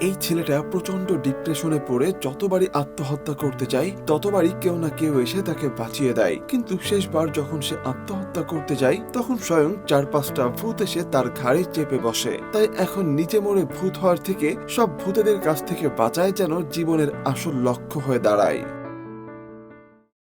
এই ছেলেটা প্রচন্ড ডিপ্রেশনে পড়ে যতবারই আত্মহত্যা করতে যায় ততবারই কেউ না কেউ এসে তাকে বাঁচিয়ে দেয়, কিন্তু শেষবার যখন সে আত্মহত্যা করতে যায় তখন স্বয়ং 4-5টা ভূত এসে তার ঘাড়ে চেপে বসে। তাই এখন নিজে মরে ভূত হওয়ার থেকে সব ভূতেদের কাছ থেকে বাঁচায় যেন জীবনের আসল লক্ষ্য হয়ে দাঁড়ায়।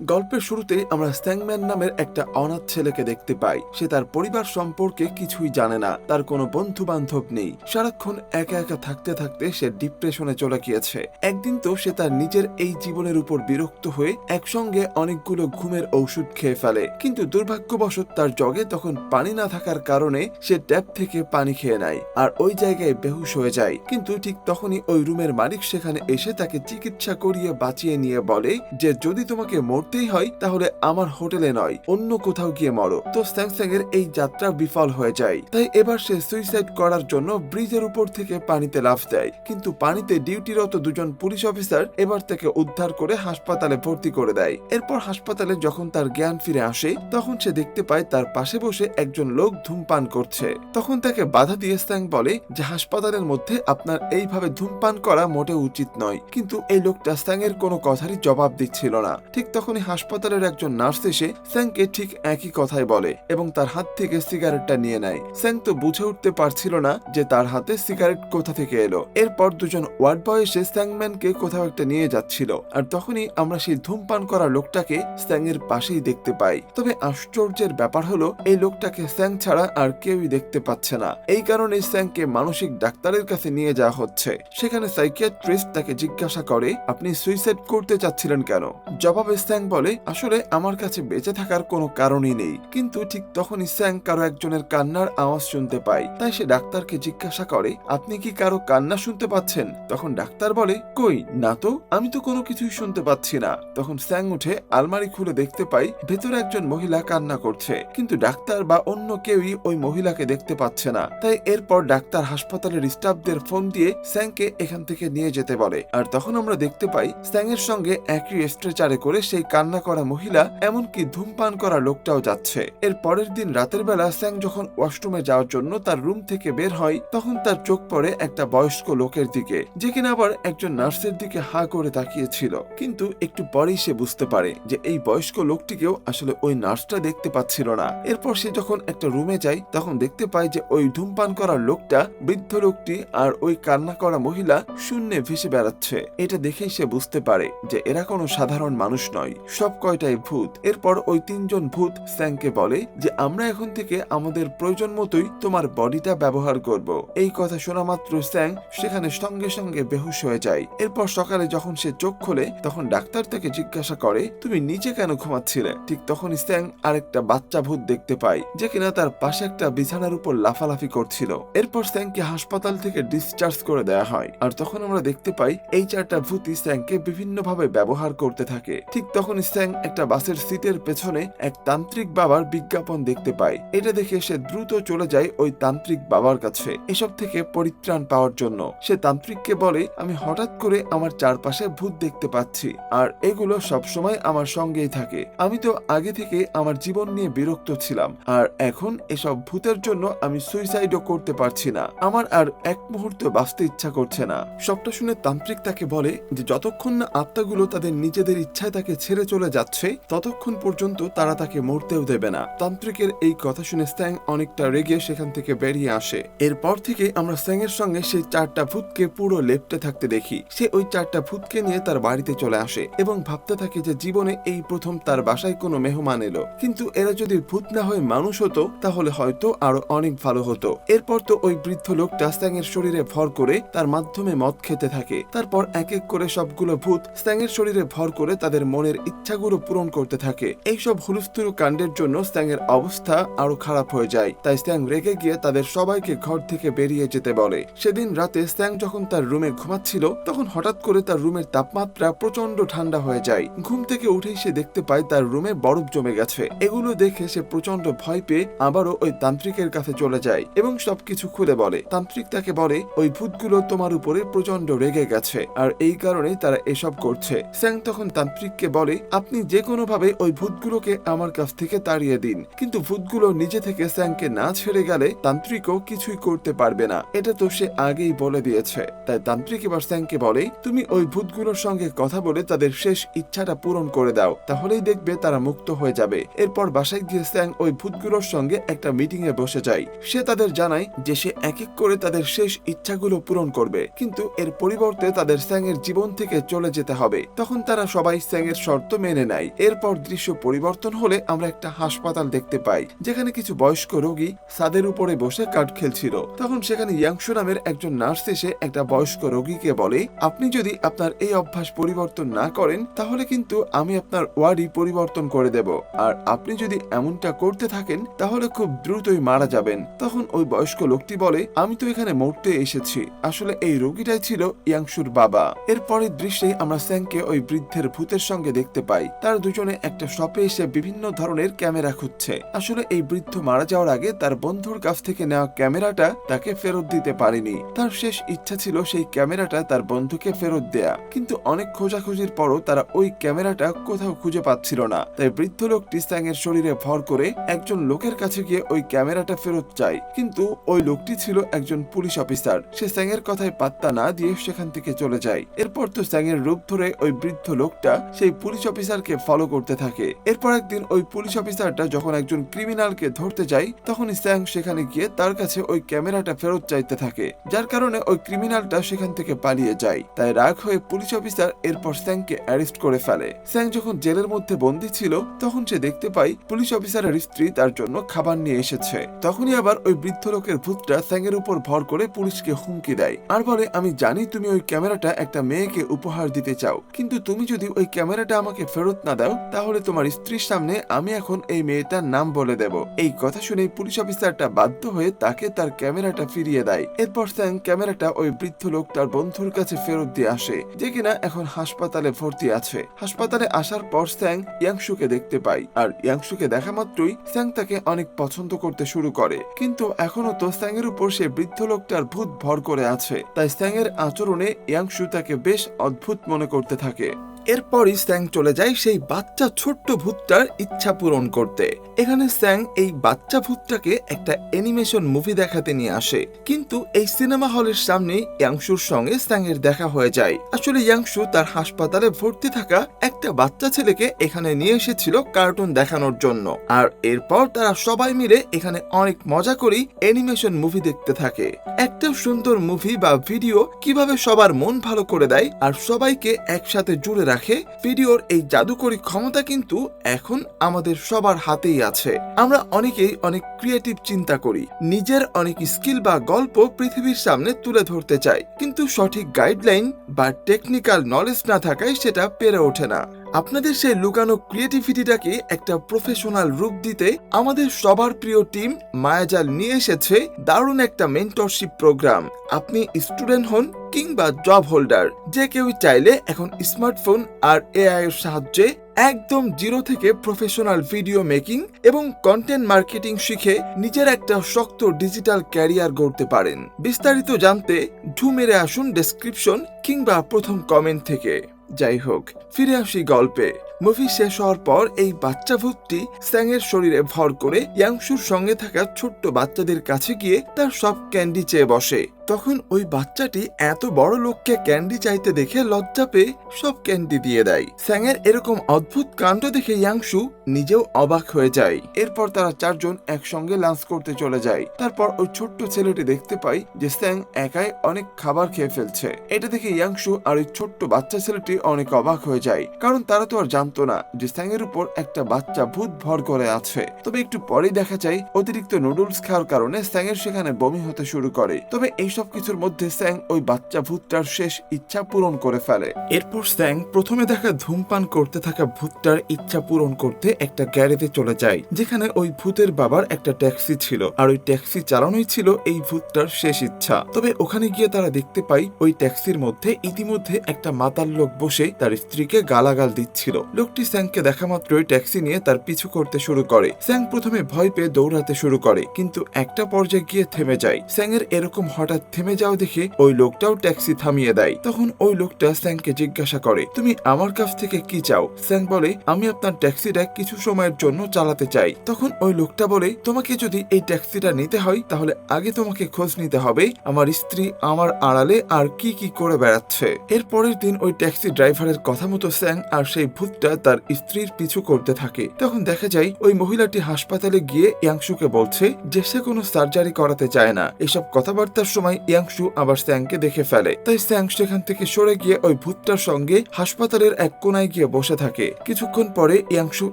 গল্পের শুরুতে আমরা স্ট্যাংম্যান নামের একটা অনাথ ছেলেকে দেখতে পাই। সে তার পরিবার সম্পর্কে কিছুই জানে না, তার কোনো বন্ধু বান্ধব নেই। সারাক্ষণ একা একা থাকতে থাকতে সে ডিপ্রেশনে চলে গিয়েছে। একদিন তো সে তার নিজের এই জীবনের উপর বিরক্ত হয়ে একসঙ্গে অনেকগুলো ঘুমের ঔষধ খেয়ে ফেলে, কিন্তু দুর্ভাগ্যবশত তার জগে তখন পানি না থাকার কারণে সে ট্যাপ থেকে পানি খেয়ে নেয় আর ওই জায়গায় বেহুশ হয়ে যায়। কিন্তু ঠিক তখনই ওই রুমের মালিক সেখানে এসে তাকে চিকিৎসা করিয়ে বাঁচিয়ে নিয়ে বলে যে যদি তোমাকে মরতেই হয় তাহলে আমার হোটেলে নয় অন্য কোথাও গিয়ে মরো। তো স্যাংস্যাং এর এই যাত্রা বিফল হয়ে যায়। তাই এবার সে সুইসাইড করার জন্য ব্রিজের উপর থেকে পানিতে লাফ দেয়, কিন্তু পানিতে ডিউটিরত দুজন পুলিশ অফিসার এবার তাকে উদ্ধার করে হাসপাতালে ভর্তি করে দেয়। এরপর হাসপাতালে যখন তার জ্ঞান ফিরে আসে তখন সে দেখতে পায় তার পাশে বসে একজন লোক ধূমপান করছে। তখন তাকে বাধা দিয়ে স্যাং বলে যে হাসপাতালের মধ্যে আপনার এইভাবে ধূমপান করা মোটেও উচিত নয়, কিন্তু এই লোকটা স্যাং এর কোনো কথারই জবাব দিচ্ছিল না। ঠিক তখনই হাসপাতালের একজন নার্স এসে স্যাংকে ঠিক একই কথাই বলে এবং তার হাত থেকে সিগারেটটা নিয়ে নেয়। স্যাং তো বুঝে উঠতে পারছিল না যে তার হাতে সিগারেট কোথা থেকে এলো। এরপর দুজন ওয়ার্ড বয় এসে স্যাংম্যানকে কোথাও একটা নিয়ে যাচ্ছিল, আর তখনই আমরা সেই ধূমপান করা লোকটাকে স্যাং এর পাশেই দেখতে পাই। তবে আশ্চর্যের ব্যাপার হলো এই লোকটাকে স্যাং ছাড়া আর কেউই দেখতে পাচ্ছে না। এই কারণে স্যাংকে মানসিক ডাক্তারের কাছে নিয়ে যাওয়া হচ্ছে। সেখানে সাইকিয়াট্রিস্ট তাকে জিজ্ঞাসা করে আপনি সুইসাইড করতে চাচ্ছিলেন কেন? জবাবে স্যাং বলে আসলে আমার কাছে বেঁচে থাকার কোনো কারণই নেই। কিন্তু ঠিক তখনই স্যাং কারো একজনের কান্নার আওয়াজ শুনতে পায়। তাই সে ডাক্তারকে জিজ্ঞাসা করে আপনি কি কারো কান্না শুনতে পাচ্ছেন? তখন ডাক্তার বলে কই না তো, আমি তো কোনো কিছুই শুনতে পাচ্ছি না। তখন স্যাং উঠে আলমারি খুলে দেখতে পাই ভেতরে একজন মহিলা কান্না করছে, কিন্তু ডাক্তার বা অন্য কেউই ওই মহিলাকে দেখতে পাচ্ছে না। তাই এরপর ডাক্তার হাসপাতালের স্টাফদের ফোন দিয়ে স্যাংকে এখান থেকে নিয়ে যেতে বলে। আর তখন আমরা দেখতে পাই স্যাং এর সঙ্গে একই স্ট্রেচারে করে সেই কান্না করা মহিলা এমনকি ধূমপান করা লোকটাও যাচ্ছে। এর পরের দিন রাতের বেলা স্যাং যখন ওয়াশরুমে যাওয়ার জন্য তার রুম থেকে বের হয় তখন তার চোখ পড়ে একটা বয়স্ক লোকের দিকে, যে কিনা আবার একজন নার্সের দিকে হা করে তাকিয়েছিল। কিন্তু একটু পরেই সে বুঝতে পারে যে এই বয়স্ক লোকটিকেও আসলে ওই নার্সটা দেখতে পাচ্ছিল না। এরপর সে যখন একটা রুমে যায় তখন দেখতে পায় যে ওই ধূমপান করা লোকটা, বৃদ্ধ লোকটি আর ওই কান্না করা মহিলা শূন্যে ভেসে বেড়াচ্ছে। এটা দেখেই সে বুঝতে পারে যে এরা কোনো সাধারণ মানুষ নয়, সব কয়টাই ভূত। এরপর ওই তিনজন ভূত স্যাংকে বলে যে আমরা এখন থেকে আমাদের প্রয়োজন মতোই তোমার বডিটা ব্যবহার করব। এই কথা শোনা মাত্র স্যাং সেখানে সঙ্গে সঙ্গে বেহুশ হয়ে যায়। এরপর সকালে যখন সে চোখ খোলে তখন ডাক্তার তাকে জিজ্ঞাসা করে তুমি নিচে কেন ঘুমাচ্ছিলে? ঠিক তখনই স্যাং আরেকটা বাচ্চা ভূত দেখতে পায় যে কিনা তার পাশে একটা বিছানার উপর লাফালাফি করছিল। এরপর স্যাংকে হাসপাতাল থেকে ডিসচার্জ করে দেওয়া হয়। আর তখন আমরা দেখতে পাই এই 4টা ভূতই স্যাংকে বিভিন্ন ভাবে ব্যবহার করতে থাকে। ঠিক তখন স্যাং একটা বাসের সিটের পেছনে এক তান্ত্রিক বাবার বিজ্ঞাপন দেখতে পায়। এটা দেখে সে দ্রুত চলে যায় ওই তান্ত্রিক বাবার কাছে এসব থেকে পরিত্রাণ পাওয়ার জন্য। সে তান্ত্রিককে বলে আমি হঠাৎ করে আমার চারপাশে ভূত দেখতে পাচ্ছি আর এগুলো সবসময় আমার সঙ্গেই থাকে। আমি তো আগে থেকে আমার জীবন নিয়ে বিরক্ত ছিলাম আর এখন এসব ভূতের জন্য আমি সুইসাইডও করতে পারছি না। আমার আর এক মুহূর্ত বাঁচতে ইচ্ছা করছে না। সবটা শুনে তান্ত্রিক তাকে বলে যে যতক্ষণ না আত্মাগুলো তাদের নিজেদের ইচ্ছায় তাকে ছেড়ে চলে যাচ্ছে ততক্ষণ পর্যন্ত তারা তাকে মরতেও দেবে না। তান্ত্রিকের এই কথা শুনে স্যাং অনেকটা রেগে সেখান থেকে বেরিয়ে আসে। এরপর থেকে আমরা স্যাং এর সঙ্গে সেই 4টা ভূতকে পুরো লেপ্টে থাকতে দেখি। সে ওই 4টা ভূতকে নিয়ে তার বাড়িতে চলে আসে এবং ভাবতে থাকে যে জীবনে এই প্রথম তার বাসায় কোনো মেহমান এলো, কিন্তু এরা যদি ভূত না হয়ে মানুষ হতো তাহলে হয়তো আরো অনেক ভালো হতো। এরপর তো ওই বৃদ্ধ লোকটা স্যাং এর শরীরে ভর করে তার মাধ্যমে মদ খেতে থাকে। তারপর এক এক করে সবগুলো ভূত স্যাং এর শরীরে ভর করে তাদের মনের ইচ্ছাগুলো পূরণ করতে থাকে। এইসব হুলস্থুল কাণ্ডের জন্য স্যাং এর অবস্থা আরো খারাপ হয়ে যায়। তাই স্যাং রেগে গিয়ে তাদের সবাইকে ঘর থেকে বেরিয়ে যেতে বলে। সেদিন রাতে স্যাং যখন তার রুমে ঘুমাচ্ছিল তখন হঠাৎ করে তার রুমের তাপমাত্রা প্রচন্ড ঠান্ডা হয়ে যায়। ঘুম থেকে উঠেই সে দেখতে পায় তার রুমে বরফ জমে গেছে। এগুলো দেখে সে প্রচন্ড ভয় পেয়ে আবারও ওই তান্ত্রিকের কাছে চলে যায় এবং সবকিছু খুলে বলে। তান্ত্রিক তাকে বলে ওই ভূতগুলো তোমার উপরে প্রচন্ড রেগে গেছে আর এই কারণে তারা এসব করছে। স্যাং তখন তান্ত্রিককে বলে আপনি যে কোনো ভাবে ওই ভূতগুলোকে আমার কাছ থেকে তাড়িয়ে দিন। কিন্তু ভূতগুলো নিজে থেকে স্যাংকে না ছেড়ে গেলে তান্ত্রিকও কিছুই করতে পারবে না, এটা তো সে আগেই বলে দিয়েছে। তাই তান্ত্রিক এবার স্যাংকে বলে, তুমি ওই ভূতগুলোর সঙ্গে কথা বলে তাদের শেষ ইচ্ছাটা পূরণ করে দাও, তাহলেই দেখবে তারা মুক্ত হয়ে যাবে। এরপর বাসায় গিয়ে স্যাং ওই ভূতগুলোর সঙ্গে একটা মিটিং এ বসে যায়। সে তাদের জানায় যে সে এক এক করে তাদের শেষ ইচ্ছাগুলো পূরণ করবে, কিন্তু এর পরিবর্তে তাদের স্যাং এর জীবন থেকে চলে যেতে হবে। তখন তারা সবাই স্যাং এর শর্ত মেনে নেয়। এরপর দৃশ্য পরিবর্তন হলে আমরা একটা হাসপাতাল দেখতে পাই, যেখানে কিছু বয়স্ক রোগী ছাদের উপরে বসে কাঠ খেলছিল। তখন সেখানে ইয়াংশু নামের একজন নার্স এসে একটা বয়স্ক রোগীকে বলে, আপনি যদি আপনার এই অভ্যাস পরিবর্তন না করেন তাহলে কিন্তু আমি আপনার ওয়ার্ডই পরিবর্তন করে দেব, আর আপনি যদি এমনটা করতে থাকেন তাহলে খুব দ্রুতই মারা যাবেন। তখন ওই বয়স্ক লোকটি বলে, আমি তো এখানে মরতে এসেছি, আসলে এই রোগীটাই ছিল ইয়াংশুর বাবা। এরপরের দৃশ্যে আমরা স্যাংকে ওই বৃদ্ধের ভূতের সঙ্গে দেখতে পাই। তার দুজনে একটা শপে এসে বিভিন্ন ধরনের ক্যামেরা খুঁজছে। আসলে এই বৃদ্ধ মারা যাওয়ার আগে তার বন্ধুর কাছ থেকে নেওয়া ক্যামেরাটা তাকে ফেরত দিতে পারেনি। তার শেষ ইচ্ছা ছিল সেই ক্যামেরাটা তার বন্ধুকে ফেরত দেয়া, কিন্তু অনেক খোঁজাখুঁজির পরও তারা ওই ক্যামেরাটা কোথাও খুঁজে পাচ্ছিল না। তাই বৃদ্ধ লোকটি স্যাং এর শরীরে ভর করে একজন লোকের কাছে গিয়ে ওই ক্যামেরাটা ফেরত চায়, কিন্তু ওই লোকটি ছিল একজন পুলিশ অফিসার। সে স্যাং এর কথায় পাত্তা না দিয়ে সেখান থেকে চলে যায়। এরপর তো স্যাং এর রূপ ধরে ওই বৃদ্ধ লোকটা সেই পুলিশ অফিসারকে ফলো করতে থাকে। এরপর একদিন ওই পুলিশ অফিসারটা যখন একজন ক্রিমিনালকে ধরতে যায়, তখনই স্যাং সেখানে গিয়ে তার কাছে ওই ক্যামেরাটা ফেরত চাইতে থাকে, যার কারণে ওই ক্রিমিনালটা সেখান থেকে পালিয়ে যায়। তাই রাগ হয়ে পুলিশ অফিসার এরপর স্যাংকে অ্যারেস্ট করে ফেলে। স্যাং যখন জেলের মধ্যে বন্দী ছিল তখন সে দেখতে পায় পুলিশ অফিসারের স্ত্রী তার জন্য খাবার নিয়ে এসেছে। তখনই আবার ওই বৃদ্ধ লোকের ভূতটা স্যাং এর উপর ভর করে পুলিশকে হুমকি দেয়, আর বলে, আমি জানি তুমি ওই ক্যামেরাটা একটা মেয়েকে উপহার দিতে চাও, কিন্তু তুমি যদি ওই ক্যামেরাটা আমাকে ফেরত না দাও তাহলে তোমার স্ত্রীর সামনে আমি এখন এই মেয়েটার নাম বলে দেব। এই কথা শুনে পুলিশ অফিসারটা বাধ্য হয়ে তাকে তার ক্যামেরাটা ফিরিয়ে দেয়। এরপর স্যাং ক্যামেরাটা ওই বৃদ্ধ লোকটার বন্ধুর কাছে ফেরত দিয়ে আসে, যে কিনা এখন হাসপাতালে ভর্তি আছে। হাসপাতালে আসার পর স্যাং ইয়াংশুকে দেখতে পায়, আর ইয়াংশুকে দেখা মাত্রই স্যাং তাকে অনেক পছন্দ করতে শুরু করে। কিন্তু এখনো তো স্যাং এর উপর সে বৃদ্ধ লোকটার ভূত ভর করে আছে, তাই স্যাং এর আচরণে ইয়াংশু তাকে বেশ অদ্ভুত মনে করতে থাকে। এরপরই স্যাং চলে যায় সেই বাচ্চা ছোট্ট ভূতটার ইচ্ছা পূরণ করতে। এখানে স্যাং এই বাচ্চা ভূতটাকে একটা অ্যানিমেশন মুভি দেখাতে নিয়ে আসে, কিন্তু এই সিনেমা হলের সামনে ইয়াংশুর সঙ্গে স্যাং এর দেখা হয়ে যায়। আসলে ইয়াংশু তার হাসপাতালে ভর্তি থাকা একটা বাচ্চা ছেলেকে এখানে নিয়ে এসেছিল কার্টুন দেখানোর জন্য, আর এরপর তারা সবাই মিলে এখানে অনেক মজা করেই অ্যানিমেশন মুভি দেখতে থাকে। একটা সুন্দর মুভি বা ভিডিও কিভাবে সবার মন ভালো করে দেয় আর সবাইকে একসাথে জুড়ে রাখে, ভিডিওর এই জাদুকরী ক্ষমতা কিন্তু এখন আমাদের সবার হাতেই আছে। আমরা অনেকেই অনেক ক্রিয়েটিভ চিন্তা করি, নিজের অনেক স্কিল বা গল্প পৃথিবীর সামনে তুলে ধরতে চাই, কিন্তু সঠিক গাইডলাইন বা টেকনিক্যাল নলেজ না থাকায় সেটা পেরে ওঠে না। আপনাদের সেই লুকানো ক্রিয়েটিভিটিটাকে একটা প্রফেশনাল রূপ দিতে আমাদের সবার প্রিয় টিম মায়াজাল নিয়ে এসেছে দারুণ একটা মেন্টরশিপ প্রোগ্রাম। আপনি স্টুডেন্ট হন কিংবা জব হোল্ডার, যে কেউ চাইলে এখন স্মার্টফোন আর এআই এর সাহায্যে একদম জিরো থেকে প্রফেশনাল ভিডিও মেকিং এবং কন্টেন্ট মার্কেটিং শিখে নিজের একটা শক্ত ডিজিটাল ক্যারিয়ার গড়তে পারেন। বিস্তারিত জানতে ঢু মেরে আসুন ডেসক্রিপশন কিংবা প্রথম কমেন্ট থেকে। যাই হোক, ফিরে আসি গল্পে। মুভি শেষ হওয়ার পর এই বাচ্চা ভূতটি স্যাং এর শরীরে ভর করে ইয়াংশুর সঙ্গে থাকা ছোট্ট বাচ্চাদের কাছে গিয়ে তার সব ক্যান্ডি চেয়ে বসে। তখন ওই বাচ্চাটি এত বড় লোককে ক্যান্ডি চাইতে দেখে লজ্জা পেয়ে সব ক্যান্ডি দিয়ে দেয়। স্যাং এর এরকম অদ্ভুত কাণ্ড দেখে ইয়াংশু নিজেও অবাক হয়ে যায়। এরপর তারা চারজন একসঙ্গে লাঞ্চ করতে চলে যায়। তারপর ওই ছোট্ট ছেলেটি দেখতে পায় যে স্যাং একাই অনেক খাবার খেয়ে ফেলছে। এটা দেখে ইয়াংশু আর ওই ছোট্ট বাচ্চা ছেলেটি অনেক অবাক হয়ে যায়, কারণ তারা তো আর জানতো না যে স্যাং এর উপর একটা বাচ্চা ভূত ভর করে আছে। তবে একটু পরেই দেখা যায় অতিরিক্ত নুডলস খাওয়ার কারণে স্যাং এর সেখানে বমি হতে শুরু করে। তবে এই সবকিছুর মধ্যে স্যাং ওই বাচ্চা ভূতটার শেষ ইচ্ছা পূরণ করে ফেলে। এরপর স্যাং প্রথমে দেখা ধূমপান করতে থাকা ভূতটার ইচ্ছা পূরণ করতে একটা গ্যারেজে চলে যায়, যেখানে ওই ভূতের বাবার একটা ট্যাক্সি ছিল, আর ওই ট্যাক্সি চালানোই ছিল এই ভূতটার শেষ ইচ্ছা। তবে ওখানে গিয়ে তারা দেখতে পায় ওই ট্যাক্সির মধ্যে ইতিমধ্যে একটা মাতাল লোক বসে তার স্ত্রীকে গালাগাল দিচ্ছিল। লোকটি স্যাংকে দেখা মাত্রই ট্যাক্সি নিয়ে তার পিছু করতে শুরু করে। স্যাং প্রথমে ভয় পেয়ে দৌড়াতে শুরু করে, কিন্তু একটা পর্যায়ে গিয়ে থেমে যায়। স্যাংয়ের এরকম হঠাৎ থেমে যাওয়া দেখে ওই লোকটাও ট্যাক্সি থামিয়ে দেয়। তখন ওই লোকটা স্যাংকে জিজ্ঞাসা করে, তুমি আমার কাছ থেকে কি চাও? স্যাং বলে, আমি আপনার ট্যাক্সিটা কিছু সময়ের জন্য চালাতে চাই। তখন ওই লোকটা বলে, তোমাকে যদি এই ট্যাক্সিটা নিতে হয় তাহলে আগে তোমাকে খোঁজ নিতে হবে আমার স্ত্রী আমার আড়ালে আর কি কি করে বেড়াচ্ছে। এর পরের দিন ওই ট্যাক্সি ড্রাইভারের কথা মতো স্যাং আর সেই ভূতটা তার স্ত্রীর পিছু করতে থাকে। তখন দেখা যায় ওই মহিলাটি হাসপাতালে গিয়ে ইয়াংশুকে বলছে যে সে কোনো সার্জারি করাতে চায় না। এসব কথাবার্তার সময় ইয়াংশু আবার স্যাংকে দেখে ফেলে, তাই স্যাং সেখান থেকে সরে গিয়ে ওই ভূতটার সঙ্গে হাসপাতালের এক কোনায় গিয়ে বসে থাকে। কিছুক্ষণ পরে ইয়াংশু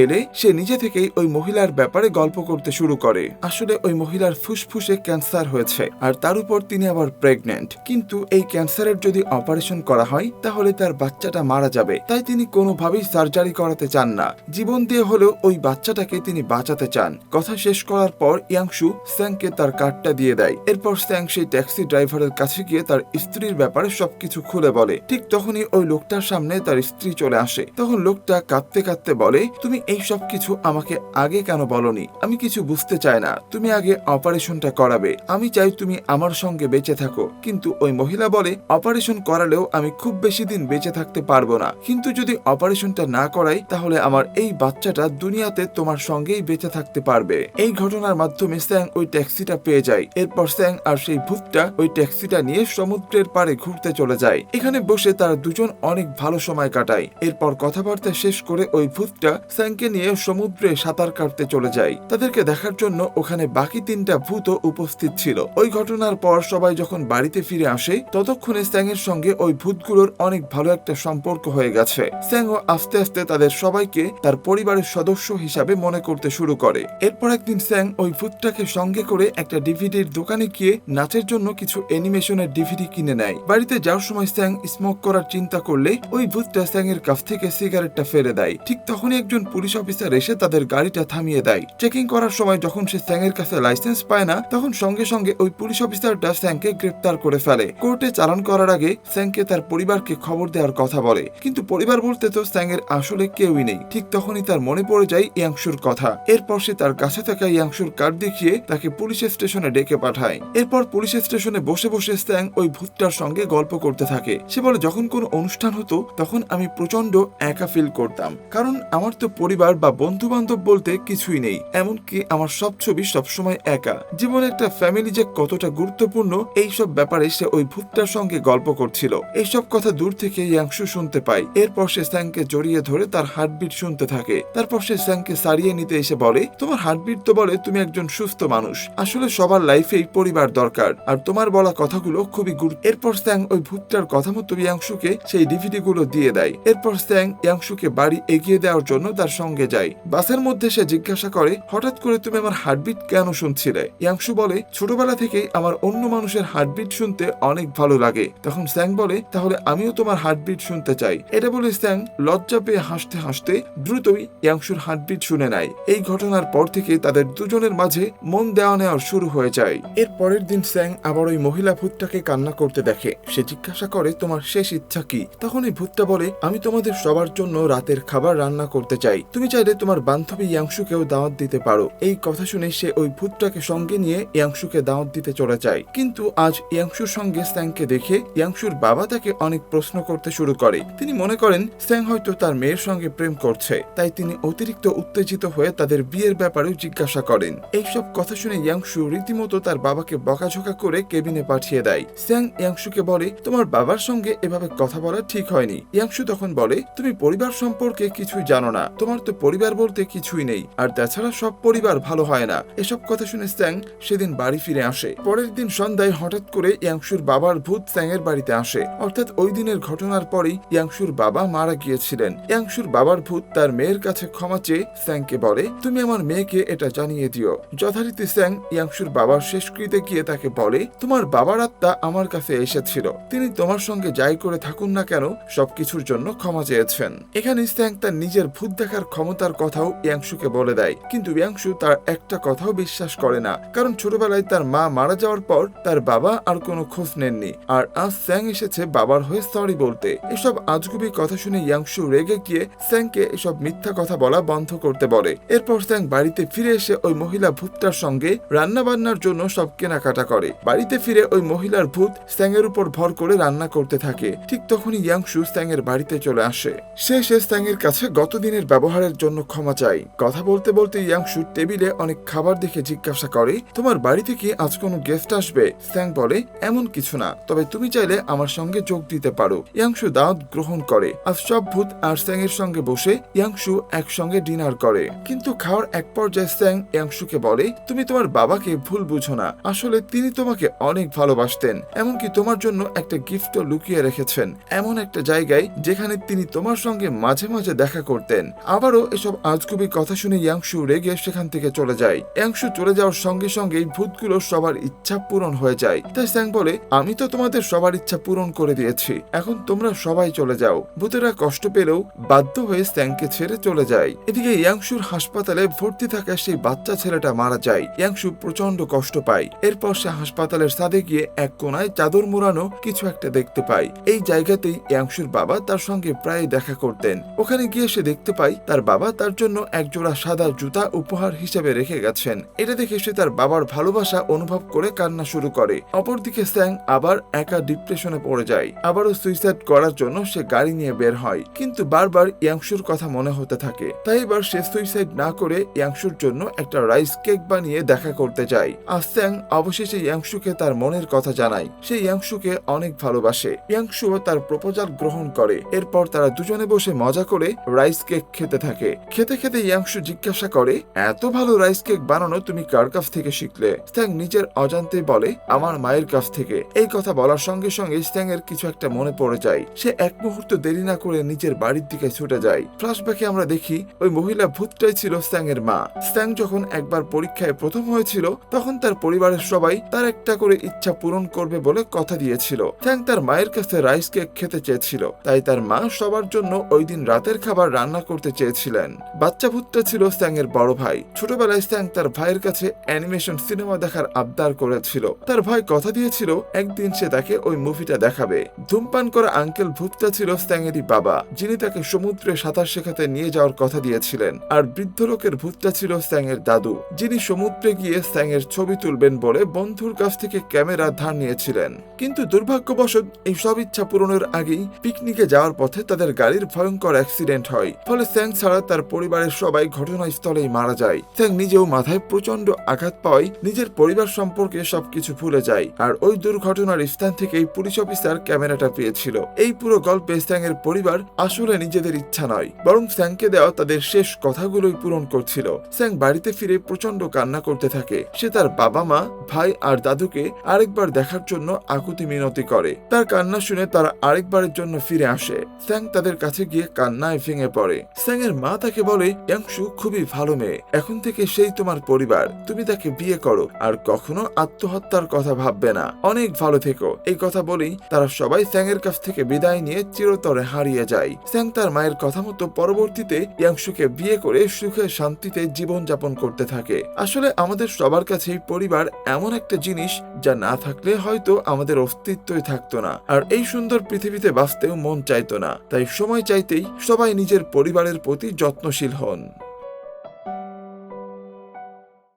এলে সে নিজে থেকেই ওই মহিলার ব্যাপারে গল্প করতে শুরু করে। আসলে ওই মহিলার ফুসফুসে ক্যান্সার হয়েছে আর তার উপর তিনি আবার প্রেগনেন্ট, কিন্তু এই ক্যান্সারের যদি অপারেশন করা হয় তাহলে তার বাচ্চাটা মারা যাবে, তাই তিনি কোনোভাবেই সার্জারি করাতে চান না। জীবন দিয়ে হলেও ওই বাচ্চাটাকে তিনি বাঁচাতে চান। কথা শেষ করার পর ইয়াংশু স্যাংকে তার কার্ডটা দিয়ে দেয়। এরপর স্যাং সেই ট্যাক্সি ড্রাইভারের কাছে গিয়ে তার স্ত্রীর ব্যাপারে সবকিছু খুলে বলে। ঠিক তখনই ওই লোকটার সামনে তার স্ত্রী চলে আসে। তখন লোকটা কাঁদতে কাঁদতে বলে, তুমি এই সব কিছু আমাকে আগে কেন বলনি? আমি কিছু বুঝতে চাই না, তুমি আগে অপারেশনটা করাবে, আমি চাই তুমি আমার সঙ্গে বেঁচে থাকো। কিন্তু ওই মহিলা বলে, অপারেশন করালেও আমি খুব বেশি দিন বেঁচে থাকতে পারবো না, কিন্তু যদি অপারেশনটা না করাই তাহলে আমার এই বাচ্চাটা দুনিয়াতে তোমার সঙ্গেই বেঁচে থাকতে পারবে। এই ঘটনার মাধ্যমে স্যাং ওই ট্যাক্সিটা পেয়ে যায়। এরপর স্যাং আর সেই ভূতটা ওই ট্যাক্সিটা নিয়ে সমুদ্রের পাড়ে ঘুরতে চলে যায়। এখানে বসে তারা দুজন অনেক ভালো সময় কাটায়। এরপর কথাবার্তা শেষ করে ওই ভূতটা স্যাংকে নিয়ে সমুদ্রে সাঁতার কাটতে চলে যায়। তাদেরকে দেখার জন্য ওখানে বাকি তিনটা ভূতও উপস্থিত ছিল। ওই ঘটনার পর সবাই যখন বাড়িতে ফিরে আসে ততক্ষণে স্যাংয়ের সঙ্গে ওই ভূতগুলোর অনেক ভালো একটা সম্পর্ক হয়ে গেছে। স্যাংও আস্তে আস্তে তাদের সবাইকে তার পরিবারের সদস্য হিসাবে মনে করতে শুরু করে। এরপর একদিন স্যাং ওই ভূতটাকে সঙ্গে করে একটা ডিভিডির দোকানে গিয়ে নাচের জন্য কিছু অ্যানিমেশনের ডিভিডি কিনে নেয়। বাড়িতে যাওয়ার সময় স্যাং স্মোক করার চিন্তা করলে ওই ভূতটা স্যাংয়ের কাছ থেকে সিগারেটটা ফেলে দেয়। ঠিক তখনই একজন পুলিশ অফিসার এসে তাদের গাড়িটা থামিয়ে দেয়। চেকিং করার সময় যখন সে স্যাংয়ের কাছে লাইসেন্স পায় না তখন সঙ্গে সঙ্গে ওই পুলিশ অফিসারটা স্যাংকে গ্রেপ্তার করে ফেলে। কোর্টে চালান করার আগে স্যাংকে তার পরিবারকে খবর দেওয়ার কথা বলে, কিন্তু পরিবার বলতে তো স্যাংয়ের আসলে কেউই নেই। ঠিক তখনই তার মনে পড়ে যায় ইয়াংশুর কথা। এরপর সে তার কাছে থাকা ইয়াংশুর কার্ড দেখিয়ে তাকে পুলিশ স্টেশনে ডেকে পাঠায়। এরপর পুলিশ স্টেশনে বসে বসে স্যাং ওই ভূতটার সঙ্গে গল্প করতে থাকে। সে বলে, যখন কোনো অনুষ্ঠান হতো তখন আমি প্রচন্ড একা ফিল করতাম, কারণ আমার তো পরিবার বা বন্ধু বান্ধব বলতে কিছুই নেই, এমনকি আমার সব ছবি সবসময় একা। জীবনে একটা ফ্যামিলি যে কতটা গুরুত্বপূর্ণ এইসব ব্যাপারে সে ওই ভূতটার সঙ্গে গল্প করছিল। এইসব কথা দূর থেকে ইয়াংশু শুনতে পায়। এরপর সে স্যাংকে জড়িয়ে ধরে তার হার্টবিট শুনতে থাকে। তারপর সে স্যাংকে সারিয়ে নিতে এসে বলে, তোমার হার্টবিট তো বলে তুমি একজন সুস্থ মানুষ, আসলে সবার লাইফেই পরিবার দরকার, আর তোমার বলা কথাগুলো খুবই গুরুত্ব। এরপর স্যাং ওই ভূতটার কথা মতো ইয়াংশুকে সেই ডিভিডি গুলো দিয়ে দেয়। এরপর স্যাং ইয়াংশুকে বাড়ি এগিয়ে দেওয়ার জন্য তার সঙ্গে যায়। বাসের মধ্যে সে জিজ্ঞাসা করে, হঠাৎ করে তুমি আমার হার্টবিট কেন শুনছিলে? ইয়াংশু বলে, ছোটবেলা থেকেই আমার অন্য মানুষের হার্টবিট শুনতে অনেক ভালো লাগে। তখন স্যাং বলে, তাহলে আমিও তোমার হার্টবিট শুনতে চাই। এটা বলে স্যাং লজ্জা পেয়ে হাসতে হাসতে দ্রুতই ইয়াংশুর হার্টবিট শুনে নেয়। এই ঘটনার পর থেকে তাদের দুজনের মাঝে মন দেওয়া নেওয়ার শুরু হয়ে যায়। এর পরের দিন স্যাং আবার ওই মহিলা ভূতটাকে কান্না করতে দেখে। সে জিজ্ঞাসা করে, তোমার শেষ ইচ্ছা কি? তখন এই ভূতটা বলে, আমি তোমাদের সবার জন্য রাতের খাবার রান্না করতে চাই, তুমি চাইলে তোমার বান্ধবী ইয়াংশুকেও দাওয়াত দিতে পারো। এই কথা শুনে সে ওই ভূতটাকে সঙ্গে নিয়ে ইয়াংশুকে দাওয়াত দিতে চলে যায়। কিন্তু আজ ইয়াংশুর সঙ্গে স্যাংকে দেখে ইয়াংশুর বাবা তাকে অনেক প্রশ্ন করতে শুরু করে। তিনি মনে করেন স্যাং হয়তো তার মেয়ের সঙ্গে প্রেম করছে, তাই তিনি অতিরিক্ত উত্তেজিত হয়ে তাদের বিয়ের ব্যাপারেও জিজ্ঞাসা করেন। এইসব কথা শুনে ইয়াংশু রীতিমতো তার বাবাকে বকাঝকা করে কেবিনে পাঠিয়ে দেয়। স্যাং ইয়াংশুকে বলে, তোমার বাবার সঙ্গে এভাবে কথা বলা ঠিক হয়নি। ইয়াংশু তখন বলে, তুমি পরিবার সম্পর্কে কিছুই জানো না, তোমার তো পরিবার বলতে কিছুই নেই, আর তাছাড়া সব পরিবার ভালো হয় না। এসব কথা শুনে স্যাং সেদিন বাড়ি ফিরে আসে। পরের দিন সন্ধ্যায় হঠাৎ করে ইয়াংশুর বাবার ভূত স্যাং এর বাড়িতে আসে। অর্থাৎ ওই দিনের ঘটনার পরেই ইয়াংশুর বাবা মারা গিয়েছিলেন। ইয়াংশুর বাবার ভূত তার মেয়ের কাছে ক্ষমা চেয়ে স্যাংকে বলে, তুমি আমার মেয়েকে এটা জানিয়ে দিও। যথারীতি স্যাং ইয়াংশুর বাবার শেষকৃত্যে গিয়ে তাকে বলে, তোমার বাবার আত্মা আমার কাছে এসেছিল, তিনি তোমার সঙ্গে যাই করে থাকুন না কেন সবকিছুর জন্য ক্ষমা চেয়েছেন। এখানে স্যাং তার নিজের ভূত দেখার ক্ষমতার কথাও ইয়াংশুকে বলে দেয়, কিন্তু ইয়াংশু তার একটা কথাও বিশ্বাস করে না, কারণ ছোটবেলায় তার মা মারা যাওয়ার পর তার বাবা আর কোনো খোঁজ নেননি, আর আজ স্যাং এসেছে বাবার হয়ে সরি বলতে। এসব আজগুবি কথা শুনে ইয়াংশু রেগে গিয়ে স্যাংকে এসব মিথ্যা কথা বলা বন্ধ করতে বলে। এরপর স্যাং বাড়িতে ফিরে এসে ওই মহিলা ভূতটার সঙ্গে রান্না বান্নার জন্য সব কেনাকাটা করে। বাড়িতে ফিরে ওই মহিলার ভূত স্যাংয়ের উপর ভর করে রান্না করতে থাকে। ঠিক তখনই ইয়াংশু স্যাংয়ের বাড়িতে চলে আসে। সে স্যাংয়ের কাছে গতদিনের ব্যবহারের জন্য ক্ষমা চায়। কথা বলতে বলতে ইয়াংশু টেবিলে অনেক খাবার দেখে জিজ্ঞাসা করে, তোমার বাড়িতে কি আজ কোনো গেস্ট আসবে? স্যাং বলে, এমন কিছু না, তবে তুমি চাইলে আমার সঙ্গে যোগ দিতে পারো। ইয়াংশু দাওয়াত গ্রহণ করে। আজ সব ভূত আর স্যাংয়ের সঙ্গে বসে ইয়াংশু একসঙ্গে ডিনার করে। কিন্তু খাওয়ার এক পর্যায়ে স্যাং ইয়াংশুকে বলে, তুমি তোমার বাবাকে ভুল বুঝো না, আসলে তিনি তোমাকে অনেক ভালোবাসতেন, এমনকি তোমার জন্য একটা গিফটও লুকিয়ে রেখেছেন এমন একটা জায়গায় যেখানে তিনি তোমার সঙ্গে মাঝে মাঝে দেখা করতেন। আবারও এসব আজগুবি কথা শুনে ইয়াংশু রেগে সেখান থেকে চলে যায়। ইয়াংশু চলে যাওয়ার সঙ্গে সঙ্গেই ভূতগুলো সবার ইচ্ছা পূরণ হয়ে যায়। তাই স্যাং বলে, আমি তো তোমাদের সবার ইচ্ছা পূরণ করে দিয়েছি, এখন তোমরা সবাই চলে যাও। ভূতেরা কষ্ট পেলেও বাধ্য হয়ে স্যাংকে ছেড়ে চলে যায়। এদিকে ইয়াংশুর হাসপাতালে ভর্তি থাকা সেই বাচ্চা ছেলেটা মারা যায়। ইয়াংশু প্রচন্ড কষ্ট পায়। এরপর সে হাসপাতালের ছাদে গিয়ে এক কোনায় চাদর মোড়ানো কিছু একটা দেখতে পায়। এই জায়গাতেই ইয়াংশুর বাবা তার সঙ্গে প্রায় দেখা করতেন। ওখানে গিয়ে সে দেখতে পায় তার বাবা তার জন্য একজোড়া সাদা জুতা উপহার হিসেবে রেখে গেছেন। এটা দেখে সে তার বাবার ভালোবাসা অনুভব করে কান্না শুরু করে। অপরদিকে স্যাং আবার একা ডিপ্রেশনে পড়ে যায়। আবারও সুইসাইড করার জন্য সে গাড়ি নিয়ে বের হয়, কিন্তু বারবার ইয়াংশুর কথা মনে হতে থাকে। তাই এবার সে সুইসাইড না করে ইয়াংশুর জন্য একটা রাইস কেক বানিয়ে দেখা করতে যায়। আর স্যাং অবশেষে ইয়াংশুকে তার মনের কথা জানায়। সে ইয়াংশুকে অনেক ভালোবাসে। ইয়াংশুও তার প্রপোজাল গ্রহণ করে। এরপর তারা দুজনে বসে মজা করে রাইস কেক খেতে থাকে। খেতে খেতে ইয়াংশু জিজ্ঞাসা করে, এত ভালো রাইস কেক বানানো তুমি কার কাছ থেকে শিখলে? স্যাং নিজের অজান্তে বলে, আমার মায়ের কাছ থেকে। এই কথা বলার সঙ্গে সঙ্গে স্যাং এর কিছু একটা মনে পড়ে যায়। সে এক মুহূর্ত দেরি না করে নিজের বাড়ির দিকে ছুটে যায়। ফ্ল্যাশব্যাকে আমরা দেখি ওই মহিলা ভূতটাই ছিল স্যাং এর মা। স্যাং যখন একবার পরীক্ষায় প্রথম হয়েছিল তখন তার পরিবারের সবাই তার একটা করে ইচ্ছা পূরণ করবে বলে কথা দিয়েছিল। স্যাং তার মায়ের কাছে রাইস কেক খেতে চেয়েছিল, তাই তার মা সবার জন্য ওই দিন রাতের খাবার রান্না করতে চেয়েছিলেন। বাচ্চা ভূতটা ছিল স্যাং এর বড় ভাই। ছোটবেলায় স্যাং তার ভাইয়ের কাছে অ্যানিমেশন সিনেমা দেখার আবদার করেছিল। তার ভাই কথা দিয়েছিল একদিন সে তাকে ওই মুভিটা দেখাবে। ধূমপান করা আঙ্কেল ভূতটা ছিল স্যাং এরই বাবা, যিনি তাকে সমুদ্রে সাঁতার শেখাতে নিয়ে যাওয়ার কথা দিয়েছিলেন। আর বৃদ্ধ লোকের ভূতটা ছিল স্যাং এর দাদু, যিনি সমুদ্রে গিয়ে স্যাং এর ছবি তুলবেন বলে বন্ধুর কাছ থেকে ক্যামেরা ধার নিয়েছিলেন। কিন্তু দুর্ভাগ্যবশত এই সব ইচ্ছা পূরণের আগেই পিকনিকে যাওয়ার পথে তাদের গাড়ির ভয়ঙ্কর অ্যাক্সিডেন্ট হয়। ফলে স্যাং ছাড়া তার পরিবারের সবাই ঘটনাস্থলেই মারা যায়। স্যাং নিজেও মাথায় প্রচন্ড আঘাত পাওয়ায় নিজের পরিবার সম্পর্কে সবকিছু ভুলে যায়। আর ওই দুর্ঘটনার স্থান থেকেই পুলিশ অফিসার ক্যামেরাটা পেয়েছিল। এই পুরো গল্পে স্যাং এর পরিবার আসলে নিজেদের ইচ্ছা নয়, বরং স্যাংকে দেওয়া তাদের শেষ কথাগুলোই পূরণ করছিল। স্যাং বাড়িতে ফিরে প্রচন্ড কান্না করতে থাকে। সে তার বাবা মা, ভাই আর দাদুকে আরেকবার দেখার জন্য আকুতি মিনতি করে। তার কান্না শুনে তারা আরেকবারের জন্য ফিরে আসে। স্যাং তাদের কাছে গিয়ে কান্নায় ভেঙে পড়ে। স্যাং এর মা তাকে বলে, ইয়াংশু খুবই ভালো মেয়ে, এখন থেকে সেই তোমার পরিবার, তুমি তাকে বিয়ে করো আর কখনো আত্মহত্যার কথা ভাববে না, অনেক ভালো থেকো। এই কথা বলেই তারা সবাই স্যাং এর কাছ থেকে বিদায় নিয়ে চিরতরে হারিয়ে যায়। স্যাং তার মায়ের কথা মতো পরবর্তীতে ইয়াংশুকে বিয়ে করে সুখে শান্তিতে জীবন যাপন করতে থাকে। আসলে আমাদের সবার কাছেই পরিবার এমন একটা জিনিস যা না থাকলে হয়তো আমাদের অস্তিত্বই থাকতো না, আর এই সুন্দর পৃথিবীতে বাঁচতেও মন চাইতো না। তাই সময় চাইতেই সবাই নিজের পরিবারের প্রতি যত্নশীল হন।